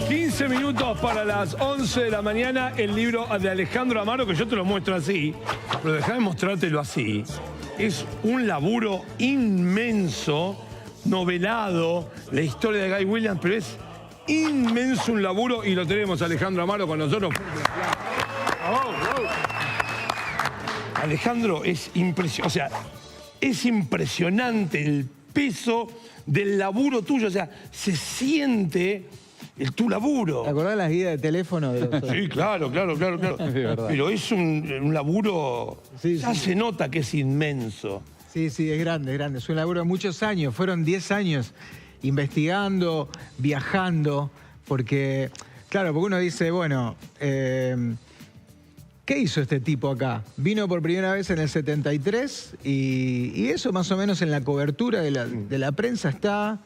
15 minutos para las 11 de la mañana, el libro de Alejandro Amaro, que yo te lo muestro así, pero déjame mostrártelo así. Es un laburo inmenso, novelado, la historia de Guy Williams, pero es inmenso un laburo y lo tenemos Alejandro Amaro con nosotros. Alejandro, es impresionante, o sea, es impresionante el peso del laburo tuyo, o sea, se siente tu laburo. ¿Te acordás las guías de teléfono de los... Sí, claro. Pero es un laburo, Sí, ya se nota que es inmenso. Sí, es grande. Es un laburo de muchos años. Fueron 10 años investigando, viajando, porque, claro, porque uno dice, bueno, ¿qué hizo este tipo acá? Vino por primera vez en el 73 y eso más o menos en la cobertura de la prensa está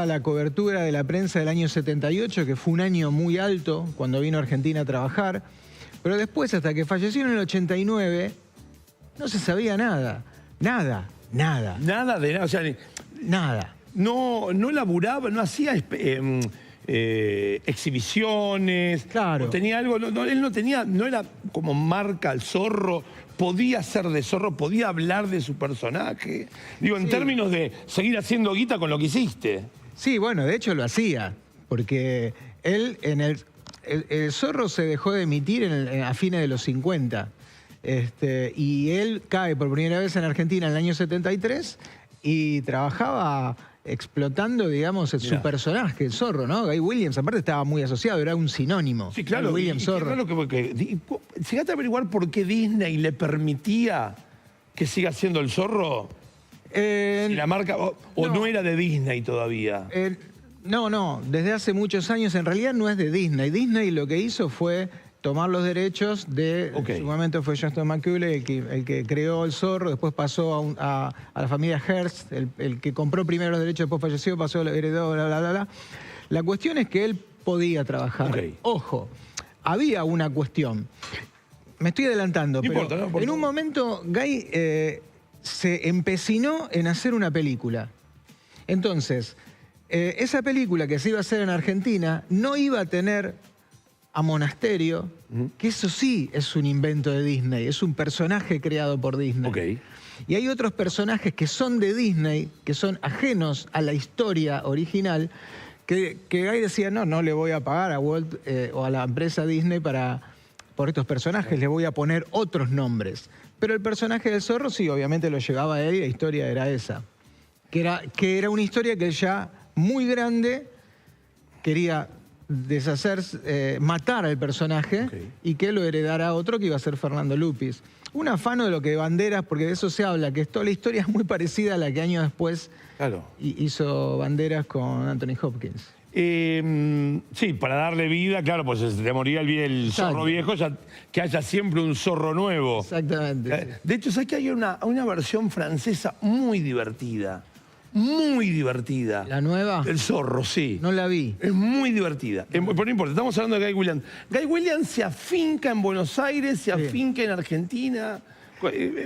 la cobertura de la prensa del año 78, que fue un año muy alto cuando vino a Argentina a trabajar, pero después, hasta que falleció en el 89, no se sabía nada. Nada. Nada de nada, o sea, Nada. no laburaba, no hacía exhibiciones. Claro. O tenía algo, él no tenía, no era como marca el zorro, podía ser de zorro, podía hablar de su personaje. Digo, en términos de seguir haciendo guita con lo que hiciste. Sí, bueno, de hecho lo hacía, porque él el zorro se dejó de emitir a fines de los 50. Y él cae por primera vez en Argentina en el año 73 y trabajaba explotando, digamos, su personaje, el zorro, ¿no? Guy Williams, aparte estaba muy asociado, era un sinónimo. Sí, claro. Guy Williams, zorro. ¿Llegaste a averiguar por qué Disney le permitía que siga siendo el zorro? Si la marca, o no era de Disney todavía. No, desde hace muchos años, en realidad no es de Disney. Disney lo que hizo fue tomar los derechos de... En su momento fue Johnston McCulley el que creó el zorro, después pasó a la familia Hearst, el que compró primero los derechos, después falleció, pasó, heredó, bla. La cuestión es que él podía trabajar. Ojo, había una cuestión. Me estoy adelantando, pero en un momento Guy se empecinó en hacer una película. Entonces, esa película que se iba a hacer en Argentina no iba a tener a Monasterio, que eso sí es un invento de Disney, es un personaje creado por Disney. Y hay otros personajes que son de Disney, que son ajenos a la historia original, que Guy decía, no le voy a pagar a Walt o a la empresa Disney por estos personajes, le voy a poner otros nombres. Pero el personaje del zorro sí, obviamente lo llevaba a él y la historia era esa. Que era una historia que ya muy grande quería deshacerse, matar al personaje y que lo heredara otro que iba a ser Fernando Lupis. Un afano de lo que Banderas, porque de eso se habla, que toda la historia es muy parecida a la que años después hizo Banderas con Anthony Hopkins. Sí, para darle vida, claro, pues se te moría el zorro viejo, que haya siempre un zorro nuevo. Exactamente. De hecho, ¿sabes que hay una versión francesa muy divertida? Muy divertida. ¿La nueva? El zorro, sí. No la vi. Es muy divertida. Pero no importa, estamos hablando de Guy Williams. Guy Williams se afinca en Buenos Aires, se afinca en Argentina,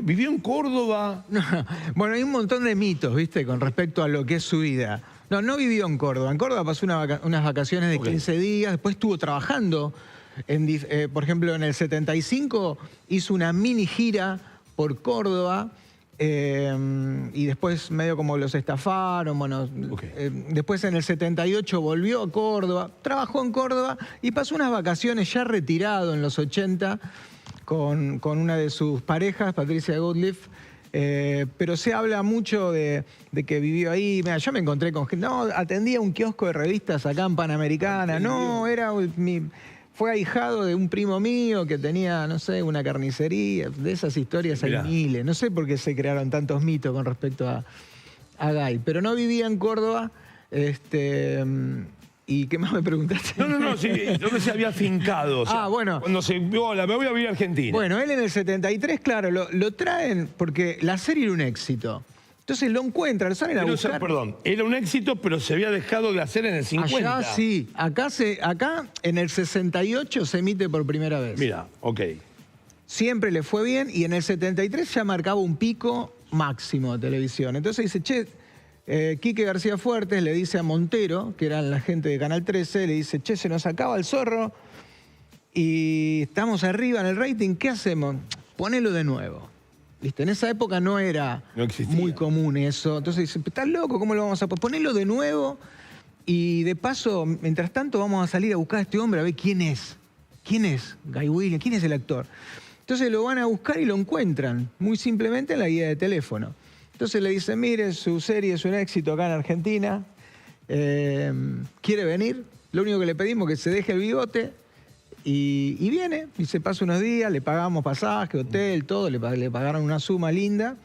vivió en Córdoba. No. Bueno, hay un montón de mitos, ¿viste? Con respecto a lo que es su vida. No vivió en Córdoba. En Córdoba pasó unas vacaciones de 15 días, después estuvo trabajando. Por ejemplo, en el 75 hizo una mini gira por Córdoba. Y después medio como los estafaron, bueno, después en el 78 volvió a Córdoba, trabajó en Córdoba y pasó unas vacaciones ya retirado en los 80 con una de sus parejas, Patricia Gottlieb, pero se habla mucho de que vivió ahí. Mira, yo me encontré con gente, atendía un kiosco de revistas acá en Panamericana, fue ahijado de un primo mío que tenía, no sé, una carnicería. De esas historias hay miles. No sé por qué se crearon tantos mitos con respecto a Guy. Pero no vivía en Córdoba. ¿Y qué más me preguntaste? Sí, ¿dónde se había afincado? O sea, bueno. Cuando me voy a vivir a Argentina. Bueno, él en el 73, claro, lo traen porque la serie era un éxito. Entonces lo encuentran, lo salen a buscar. Perdón, era un éxito, pero se había dejado de hacer en el 50. Allá sí, acá en el 68 se emite por primera vez. Mira, Siempre le fue bien y en el 73 ya marcaba un pico máximo de televisión. Entonces dice, che, Quique García Fuertes le dice a Montero, que eran la gente de Canal 13, le dice, che, se nos acaba el zorro y estamos arriba en el rating, ¿qué hacemos? Ponelo de nuevo. ¿Viste? En esa época no era muy común eso. Entonces dice, ¿estás loco? ¿Cómo lo vamos a poner? Ponelo de nuevo y de paso, mientras tanto, vamos a salir a buscar a este hombre a ver quién es. ¿Quién es Guy Williams? ¿Quién es el actor? Entonces lo van a buscar y lo encuentran, muy simplemente en la guía de teléfono. Entonces le dicen, mire, su serie es un éxito acá en Argentina, ¿quiere venir? Lo único que le pedimos es que se deje el bigote y viene, y se pasa unos días, le pagamos pasaje, hotel, todo, le pagaron una suma linda.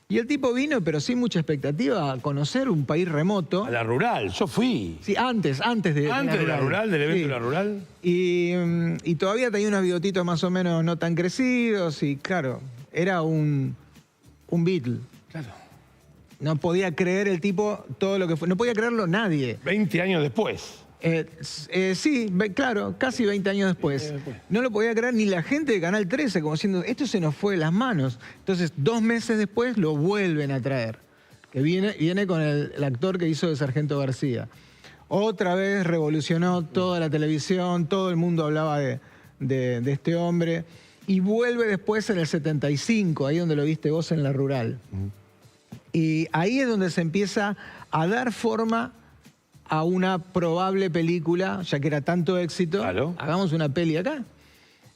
Y el tipo vino, pero sin mucha expectativa, a conocer un país remoto. A la rural, yo fui. Sí, antes de la rural, del evento de la rural. Y todavía tenía unos bigotitos más o menos no tan crecidos y claro, era un Beatle. Claro. No podía creer el tipo todo lo que fue. No podía creerlo nadie. 20 años después. Sí, claro, casi 20 años después. No lo podía creer ni la gente de Canal 13, como diciendo, esto se nos fue de las manos. Entonces, 2 meses después lo vuelven a traer. Que viene con el actor que hizo de Sargento García. Otra vez revolucionó toda la televisión, todo el mundo hablaba de este hombre. Y vuelve después en el 75, ahí donde lo viste vos en la rural. Y ahí es donde se empieza a dar forma a una probable película, ya que era tanto éxito, claro. Hagamos una peli acá.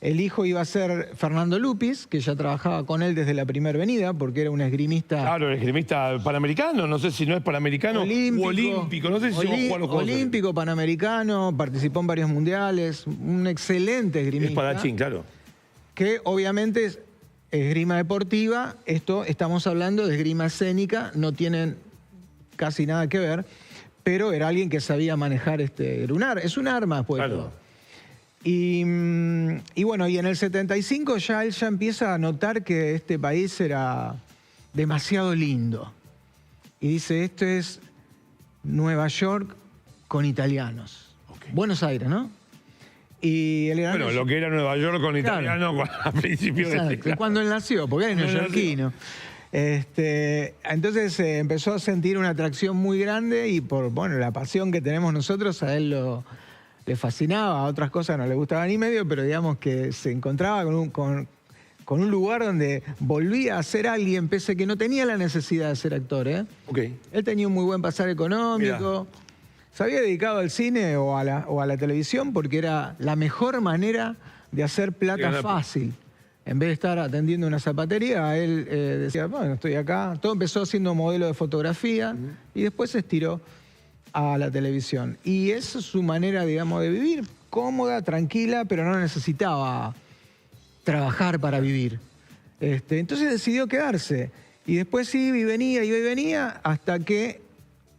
El hijo iba a ser Fernando Lupis, que ya trabajaba con él desde la primera venida, porque era un esgrimista... Claro, esgrimista panamericano, no sé si no es panamericano o olímpico, no sé si llegó a los Juegos olímpico, panamericano, participó en varios mundiales, un excelente esgrimista. Espadachín, claro. Que obviamente es esgrima deportiva, estamos hablando de esgrima escénica, no tienen casi nada que ver, pero era alguien que sabía manejar es un arma, pues. Claro. Y bueno, y en el 75 él ya empieza a notar que este país era demasiado lindo. Y dice, esto es Nueva York con italianos. Okay. Buenos Aires, ¿no? Y bueno, lo que era Nueva York con italiano, claro, a principios de este, claro. Cuando él nació, porque él es neoyorquino. Entonces empezó a sentir una atracción muy grande y por la pasión que tenemos nosotros, a él le fascinaba, a otras cosas no le gustaba ni medio, pero digamos que se encontraba con un lugar donde volvía a ser alguien, pese a que no tenía la necesidad de ser actor. Okay. Él tenía un muy buen pasar económico. Mirá. Se había dedicado al cine o a la televisión porque era la mejor manera de hacer plata fácil. En vez de estar atendiendo una zapatería, él decía, bueno, estoy acá. Todo empezó siendo modelo de fotografía y después se estiró a la televisión. Y esa es su manera, digamos, de vivir. Cómoda, tranquila, pero no necesitaba trabajar para vivir. Entonces decidió quedarse. Y después iba y venía, hasta que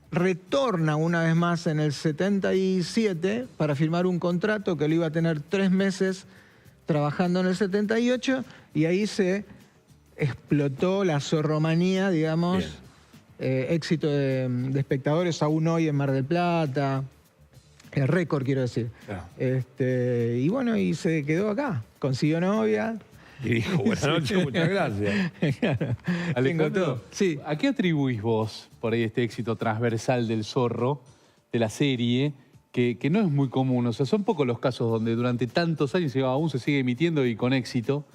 retorna una vez más en el 77 para firmar un contrato que lo iba a tener 3 meses trabajando en el 78 y ahí se explotó la zorromanía, digamos, éxito de espectadores aún hoy en Mar del Plata, el récord quiero decir. Claro. Y bueno, y se quedó acá, consiguió novia. Y dijo, buenas noches, muchas gracias. Claro. Alejandro, sí. ¿A qué atribuís vos por ahí este éxito transversal del Zorro, de la serie, que no es muy común? O sea, son pocos los casos donde durante tantos años aún se sigue emitiendo y con éxito.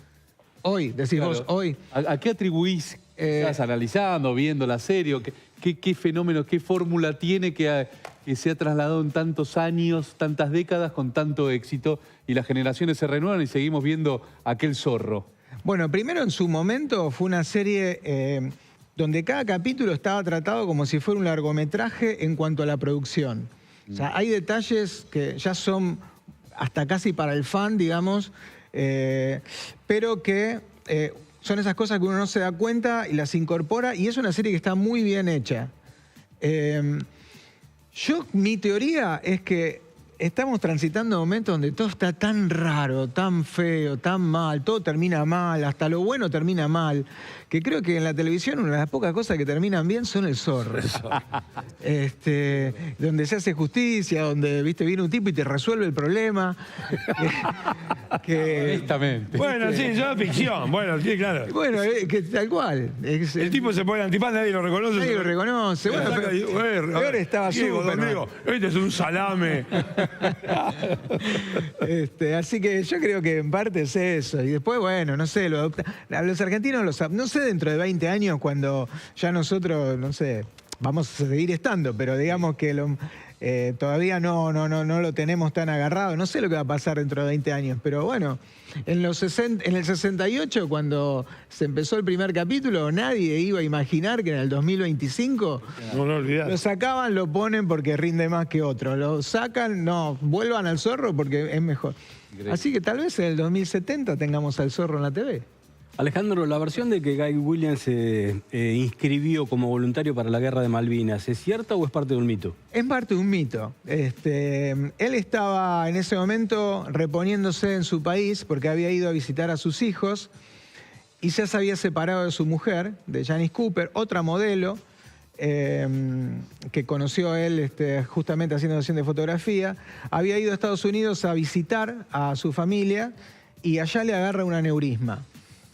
Hoy, decís vos, hoy. ¿A qué atribuís? ¿Estás analizando, viendo la serie? ¿Qué fenómeno, qué fórmula tiene que se ha trasladado en tantos años, tantas décadas con tanto éxito y las generaciones se renuevan y seguimos viendo aquel Zorro? Bueno, primero en su momento fue una serie donde cada capítulo estaba tratado como si fuera un largometraje en cuanto a la producción. O sea, hay detalles que ya son hasta casi para el fan, digamos, pero que son esas cosas que uno no se da cuenta y las incorpora, y es una serie que está muy bien hecha. Mi teoría es que estamos transitando momentos donde todo está tan raro, tan feo, tan mal, todo termina mal, hasta lo bueno termina mal, que creo que en la televisión una de las pocas cosas que terminan bien son el Zorro. Donde se hace justicia, donde viene un tipo y te resuelve el problema. Honestamente. Bueno, sí, yo ficción. Bueno, sí, claro. Bueno, que tal cual. El tipo se pone el antifaz, nadie lo reconoce. Nadie lo reconoce. Bueno, pero peor estaba súper. Este es un salame. Así que yo creo que en parte es eso. Y después, bueno, no sé, lo adopta. Los argentinos, no sé dentro de 20 años cuando ya nosotros, no sé, vamos a seguir estando, pero digamos que todavía no lo tenemos tan agarrado. No sé lo que va a pasar dentro de 20 años, pero bueno, en el 68, cuando se empezó el primer capítulo, nadie iba a imaginar que en el 2025 lo sacaban, lo ponen porque rinde más que otro. Lo sacan, no, vuelvan al Zorro porque es mejor. Así que tal vez en el 2070 tengamos al Zorro en la TV. Alejandro, la versión de que Guy Williams se inscribió como voluntario para la Guerra de Malvinas, ¿es cierta o es parte de un mito? Es parte de un mito. Él estaba en ese momento reponiéndose en su país porque había ido a visitar a sus hijos y ya se había separado de su mujer, de Janice Cooper, otra modelo que conoció él justamente haciendo sesión de fotografía. Había ido a Estados Unidos a visitar a su familia y allá le agarra un aneurisma.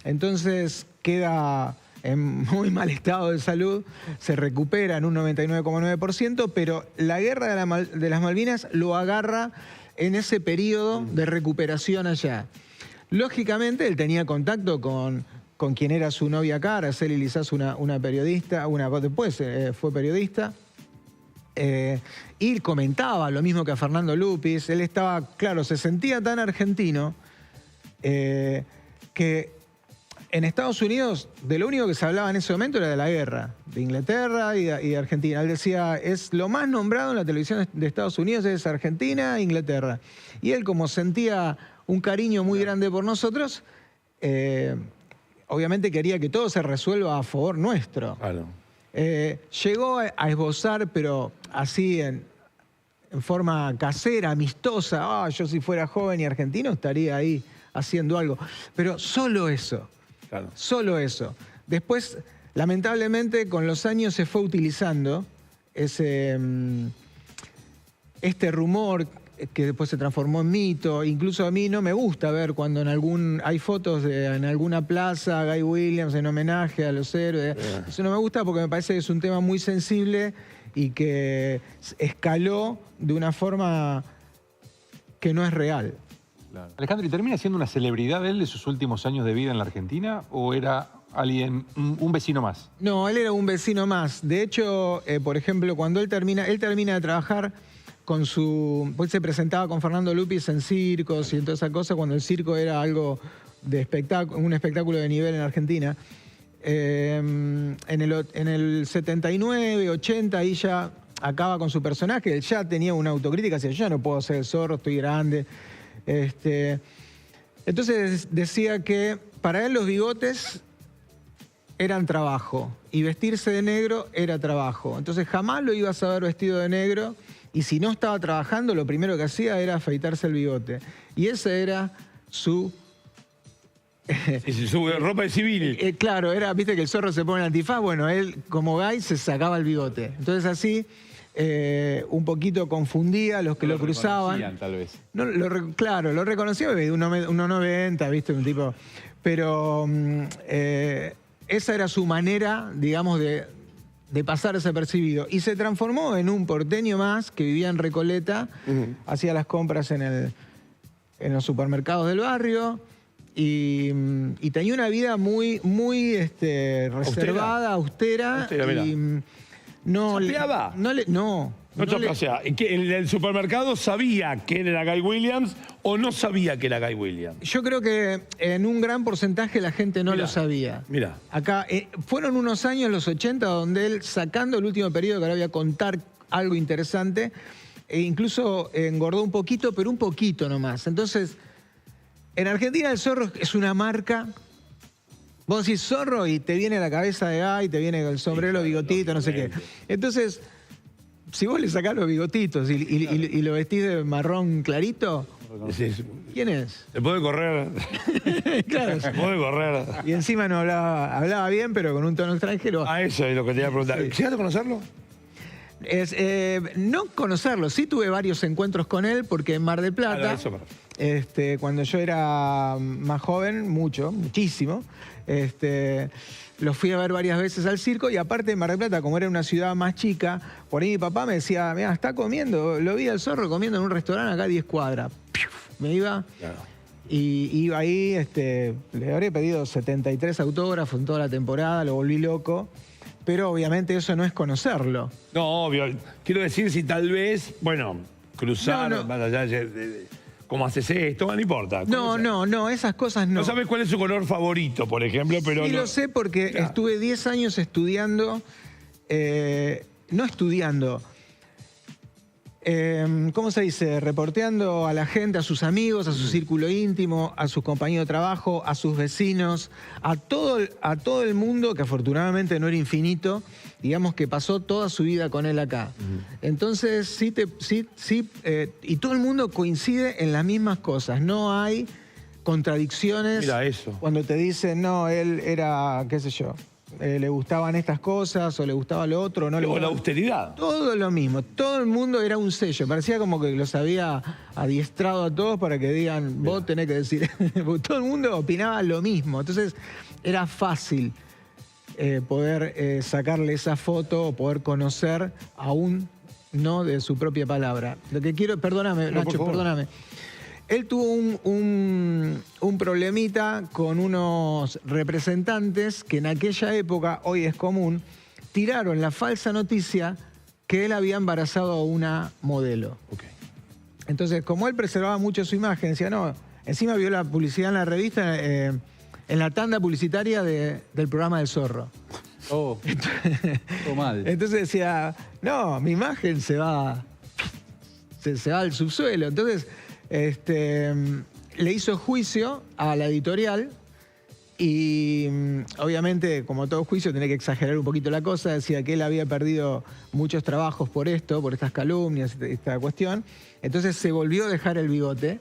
Entonces queda en muy mal estado de salud, se recupera en un 99,9%, pero la guerra de las Malvinas lo agarra en ese periodo de recuperación allá. Lógicamente, él tenía contacto con quien era su novia acá, Araceli Lizaz, una periodista, después fue periodista, y comentaba lo mismo que a Fernando Lupis. Él estaba, claro, se sentía tan argentino que en Estados Unidos, de lo único que se hablaba en ese momento era de la guerra, de Inglaterra y de Argentina. Él decía, es lo más nombrado en la televisión de Estados Unidos es Argentina e Inglaterra. Y él, como sentía un cariño muy grande por nosotros, obviamente quería que todo se resuelva a favor nuestro. Claro. Llegó a esbozar, pero así en forma casera, amistosa. Yo si fuera joven y argentino estaría ahí haciendo algo. Pero solo eso. Claro. Solo eso. Después, lamentablemente, con los años se fue utilizando este rumor que después se transformó en mito. Incluso a mí no me gusta ver cuando hay fotos en alguna plaza, Guy Williams en homenaje a los héroes. Eso no me gusta porque me parece que es un tema muy sensible y que escaló de una forma que no es real. Claro. Alejandro, ¿y termina siendo una celebridad él de sus últimos años de vida en la Argentina o era alguien, un vecino más? No, él era un vecino más. De hecho, por ejemplo, cuando él termina de trabajar con pues se presentaba con Fernando Lupis en circos y en toda esa cosa, cuando el circo era algo de un espectáculo de nivel en Argentina. En el 79, 80, ahí ya acaba con su personaje. Él ya tenía una autocrítica, decía, yo ya no puedo ser el Zorro, estoy grande. Entonces decía que para él los bigotes eran trabajo y vestirse de negro era trabajo. Entonces jamás lo ibas a ver vestido de negro y si no estaba trabajando lo primero que hacía era afeitarse el bigote. Y ese era su ropa de civil. Claro, viste que el Zorro se pone el antifaz. Bueno, él como Guy se sacaba el bigote. Entonces así un poquito confundía a los que lo cruzaban. Tal vez. No, claro, lo reconocía, 1,90, viste, un tipo. Pero esa era su manera, digamos, de pasar desapercibido. Y se transformó en un porteño más que vivía en Recoleta, hacía las compras en los supermercados del barrio. Y tenía una vida muy reservada, austera. Y no O sea, que en el supermercado sabía que era Guy Williams o no sabía que era Guy Williams. Yo creo que en un gran porcentaje la gente no lo sabía. Mira. Acá fueron unos años, los 80, donde él, sacando el último periodo, que ahora voy a contar algo interesante, e incluso engordó un poquito, pero un poquito nomás. Entonces, en Argentina el Zorro es una marca. Vos decís Zorro y te viene la cabeza de Guy, te viene el sombrero, bigotito, no sé qué. Entonces, si vos le sacás los bigotitos y lo vestís de marrón clarito, ¿quién es? Se puede correr. Claro. Se puede correr. Y encima no hablaba bien, pero con un tono extranjero. Ah, eso es lo que te iba a preguntar. ¿Llegaste a conocerlo? No conocerlo, sí tuve varios encuentros con él, porque en Mar del Plata, cuando yo era más joven, muchísimo, lo fui a ver varias veces al circo, y aparte de Mar del Plata, como era una ciudad más chica, por ahí mi papá me decía, mira, está comiendo, lo vi al Zorro comiendo en un restaurante acá a 10 cuadras. Me iba, y iba ahí, le habría pedido 73 autógrafos en toda la temporada, lo volví loco. Pero obviamente eso no es conocerlo. No, obvio. Quiero decir si tal vez, bueno, cruzar, más allá cómo haces esto, no importa. No, esas cosas no. No sabes cuál es su color favorito, por ejemplo, pero... Sí, lo sé porque estuve 10 años estudiando, no estudiando, ¿cómo se dice? Reporteando a la gente, a sus amigos, a su círculo íntimo, a sus compañeros de trabajo, a sus vecinos, a todo el mundo, que afortunadamente no era infinito, digamos que pasó toda su vida con él acá. Entonces, y todo el mundo coincide en las mismas cosas, no hay contradicciones. Mira eso. Cuando te dicen, no, él era, qué sé yo, le gustaban estas cosas o le gustaba lo otro. O no la austeridad. Todo lo mismo. Todo el mundo era un sello. Parecía como que los había adiestrado a todos para que digan, vos tenés que decir. Porque todo el mundo opinaba lo mismo. Entonces era fácil poder sacarle esa foto o poder conocer aún no de su propia palabra. Lo que quiero, perdóname, no, Nacho, perdóname. Él tuvo un problemita con unos representantes que en aquella época, hoy es común, tiraron la falsa noticia que él había embarazado a una modelo. Entonces, como él preservaba mucho su imagen, decía, no, encima vio la publicidad en la revista, en la tanda publicitaria del programa del Zorro. Mal. Entonces decía, no, mi imagen se va al subsuelo. Entonces... le hizo juicio a la editorial y obviamente, como todo juicio, tenía que exagerar un poquito la cosa. Decía que él había perdido muchos trabajos por esto, por estas calumnias, esta cuestión. Entonces se volvió a dejar el bigote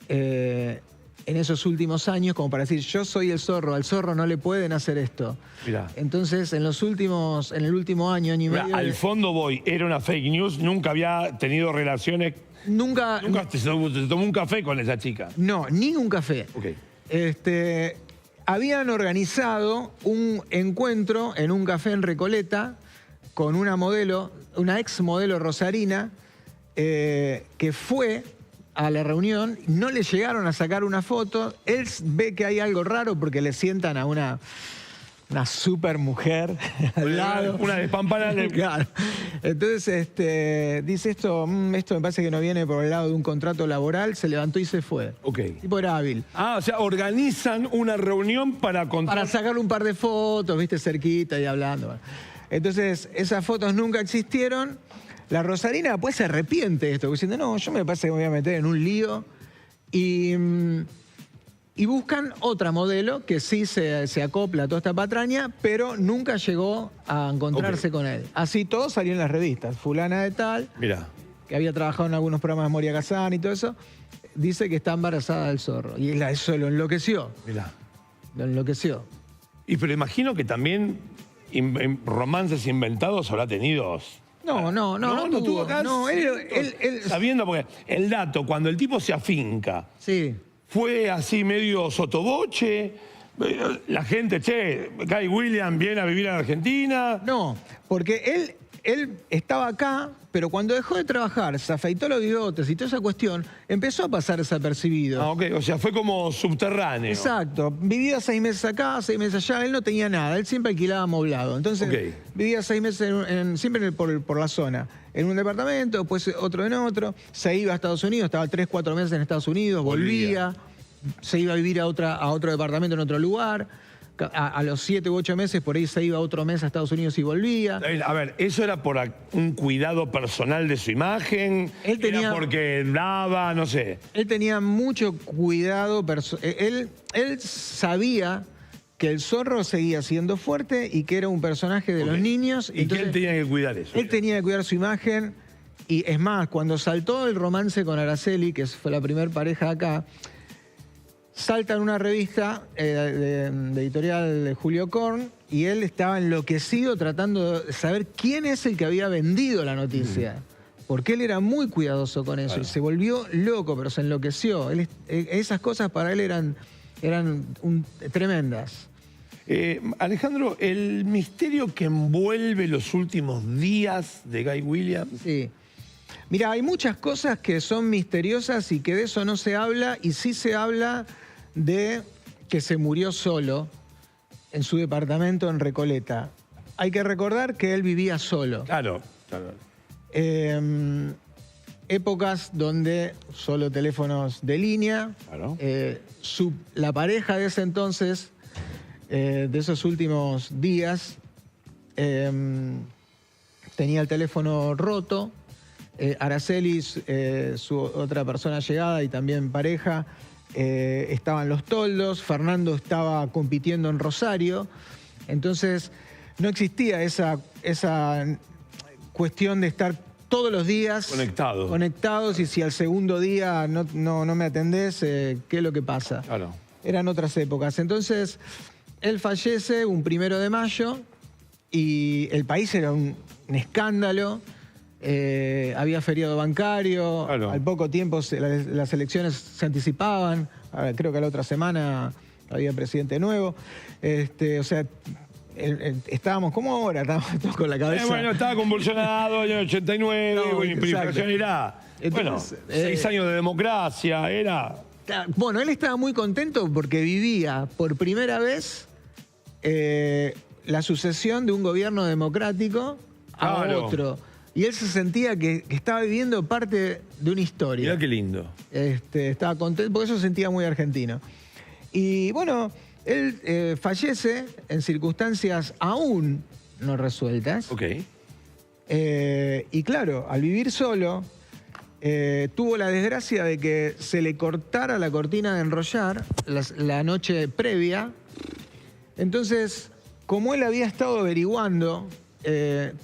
en esos últimos años, como para decir, yo soy el Zorro, al Zorro no le pueden hacer esto. Mirá. Entonces, en el último año y medio... Al fondo voy, era una fake news, nunca había tenido relaciones... Nunca se tomó un café con esa chica. No, ni un café. Habían organizado un encuentro en un café en Recoleta con una modelo, una ex modelo rosarina, que fue a la reunión, no le llegaron a sacar una foto. Él ve que hay algo raro porque le sientan a una super mujer al lado. Una despampanada. Claro. Entonces, dice esto me parece que no viene por el lado de un contrato laboral, se levantó y se fue. Tipo era hábil. Ah, o sea, organizan una reunión para sacar un par de fotos, viste, cerquita y hablando. Entonces, esas fotos nunca existieron. La rosarina después se arrepiente de esto, diciendo, no, yo me parece que me voy a meter en un lío. Y buscan otra modelo que sí se acopla a toda esta patraña, pero nunca llegó a encontrarse con él. Así todo salió en las revistas. Fulana de tal, que había trabajado en algunos programas de Moria Kazan y todo eso, dice que está embarazada del Zorro. Y eso lo enloqueció. Lo enloqueció. Y pero imagino que también romances inventados habrá tenido... No tuvo acá. No, él sabiendo, porque el dato, cuando el tipo se afinca... Sí. Fue así medio sotoboche. La gente, Guy Williams viene a vivir en Argentina. No, porque él estaba acá, pero cuando dejó de trabajar, se afeitó los bigotes y toda esa cuestión, empezó a pasar desapercibido. Ah, ok, o sea, fue como subterráneo. Exacto. Vivía 6 meses acá, 6 meses allá, él no tenía nada, él siempre alquilaba amoblado. Entonces, vivía 6 meses siempre por la zona. En un departamento, después otro en otro, se iba a Estados Unidos, estaba 3, 4 meses en Estados Unidos, volvía, se iba a vivir a otro departamento en otro lugar, a los 7 u 8 meses por ahí se iba otro mes a Estados Unidos y volvía. A ver, ¿eso era por un cuidado personal de su imagen? ¿Era porque daba, no sé? Él tenía mucho cuidado, él sabía que el zorro seguía siendo fuerte y que era un personaje de los niños. Y que él tenía que cuidar eso. Él tenía que cuidar su imagen. Y es más, cuando saltó el romance con Araceli, que fue la primera pareja acá, salta en una revista de editorial de Julio Korn y él estaba enloquecido tratando de saber quién es el que había vendido la noticia. Porque él era muy cuidadoso con eso y se volvió loco, pero se enloqueció. Esas cosas para él eran tremendas. Alejandro, el misterio que envuelve los últimos días de Guy Williams. Sí. Mira, hay muchas cosas que son misteriosas y que de eso no se habla, y sí se habla de que se murió solo en su departamento en Recoleta. Hay que recordar que él vivía solo. Claro, claro. Épocas donde solo teléfonos de línea. Claro. La pareja de ese entonces, de esos últimos días, tenía el teléfono roto. Araceli, su otra persona llegada y también pareja, estaban los toldos. Fernando estaba compitiendo en Rosario. Entonces no existía esa cuestión de estar todos los días conectados, y si al segundo día no me atendés, ¿qué es lo que pasa? Claro. Eran otras épocas. Entonces, él fallece un 1 de mayo y el país era un escándalo. Había feriado bancario, claro. Al poco tiempo las elecciones se anticipaban, creo que a la otra semana había presidente nuevo. O sea, estábamos como ahora, estábamos todos con la cabeza. Bueno, estaba convulsionado, año 89, inflación era... Entonces, 6 años de democracia, era... Bueno, él estaba muy contento porque vivía por primera vez la sucesión de un gobierno democrático a otro. Y él se sentía que estaba viviendo parte de una historia. Mirá qué lindo. Estaba contento, porque eso sentía muy argentino. Y bueno, él fallece en circunstancias aún no resueltas. Ok. Y claro, al vivir solo, tuvo la desgracia de que se le cortara la cortina de enrollar la noche previa. Entonces, como él había estado averiguando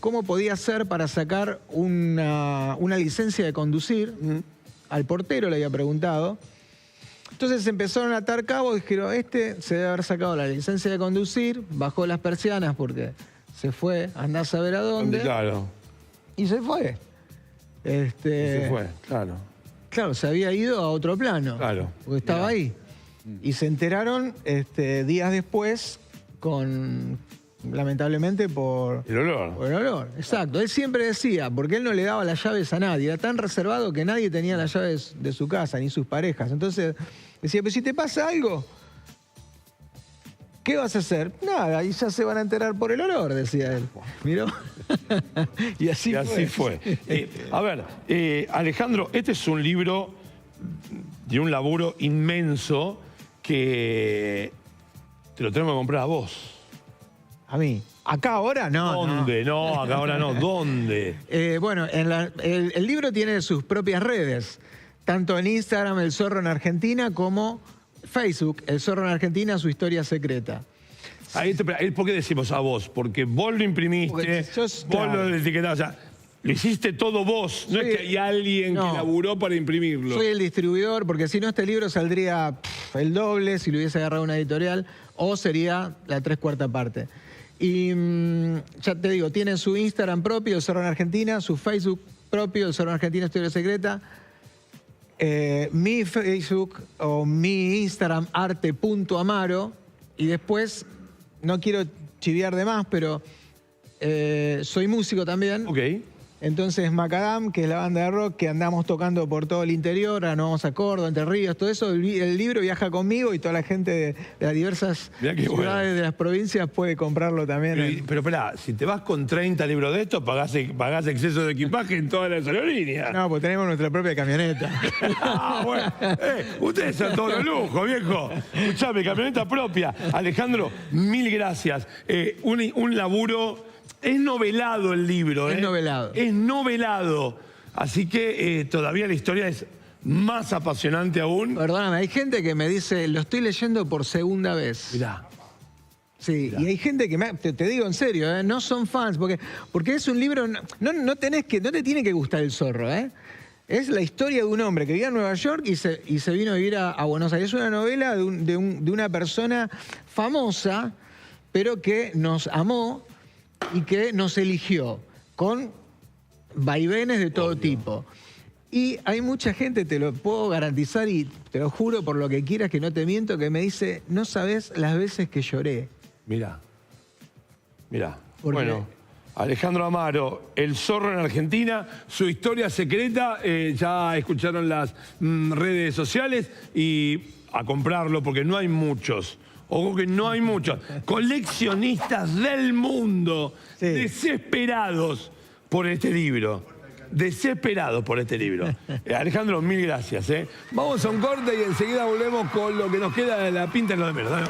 cómo podía hacer para sacar una licencia de conducir, al portero le había preguntado. Entonces empezaron a atar cabos, dijeron, se debe haber sacado la licencia de conducir, bajó las persianas porque se fue, andá a saber a dónde. Claro. Y se fue. Se fue, claro. Claro, se había ido a otro plano. Claro. Porque estaba ahí. Y se enteraron días después lamentablemente por... El olor. Por el olor, exacto. Él siempre decía, porque él no le daba las llaves a nadie, era tan reservado que nadie tenía las llaves de su casa, ni sus parejas. Entonces decía, pero si te pasa algo, ¿qué vas a hacer? Nada, y ya se van a enterar por el olor, decía él. ¿Miró? Y así fue. A ver, Alejandro, este es un libro de un laburo inmenso que te lo tenemos que comprar a vos. A mí. ¿Acá ahora? No. ¿Dónde? No, acá ahora no. ¿Dónde? Bueno, el libro tiene sus propias redes. Tanto en Instagram, El Zorro en Argentina, como Facebook, El Zorro en Argentina, su historia secreta. ¿Por qué decimos a vos? Porque vos lo imprimiste, vos lo etiquetás. O sea, lo hiciste todo vos. No es que hay alguien que laburó para imprimirlo. Soy el distribuidor, porque si no este libro saldría el doble si lo hubiese agarrado una editorial, o sería la 3/4 parte. Y ya te digo, tiene su Instagram propio, El Zorro en Argentina, su Facebook propio, El Zorro en Argentina, Historia Secreta. Mi Facebook o mi Instagram, arte.amaro. Y después, no quiero chiviar de más, pero soy músico también. Ok. Entonces Macadam, que es la banda de rock que andamos tocando por todo el interior, ahora nos vamos a Córdoba, Entre Ríos, todo eso, el libro viaja conmigo y toda la gente de las diversas ciudades de las provincias puede comprarlo también. Pero esperá, si te vas con 30 libros de estos, pagás exceso de equipaje en todas las aerolíneas. No, pues tenemos nuestra propia camioneta. Bueno, ustedes son todos los lujos, viejo. Escuchame, camioneta propia. Alejandro, mil gracias. Un laburo... Es novelado el libro, Es novelado. Es novelado. Así que todavía la historia es más apasionante aún. Perdóname, hay gente que me dice, lo estoy leyendo por segunda vez. Mirá. Sí, y hay gente que, te digo en serio, no son fans, porque es un libro, no te tiene que gustar el zorro, Es la historia de un hombre que vivía en Nueva York y se vino a vivir a Buenos Aires. Es una novela de una persona famosa, pero que nos amó y que nos eligió, con vaivenes de todo tipo. Y hay mucha gente, te lo puedo garantizar y te lo juro por lo que quieras que no te miento, que me dice, no sabés las veces que lloré. Mirá. Bueno, Alejandro Amaro, El zorro en Argentina, su historia secreta, ya escucharon las redes sociales y a comprarlo porque no hay muchos. Ojo que no hay muchos. Coleccionistas del mundo desesperados por este libro. Desesperados por este libro. Alejandro, mil gracias. Vamos a un corte y enseguida volvemos con lo que nos queda de la pinta en lo de menos.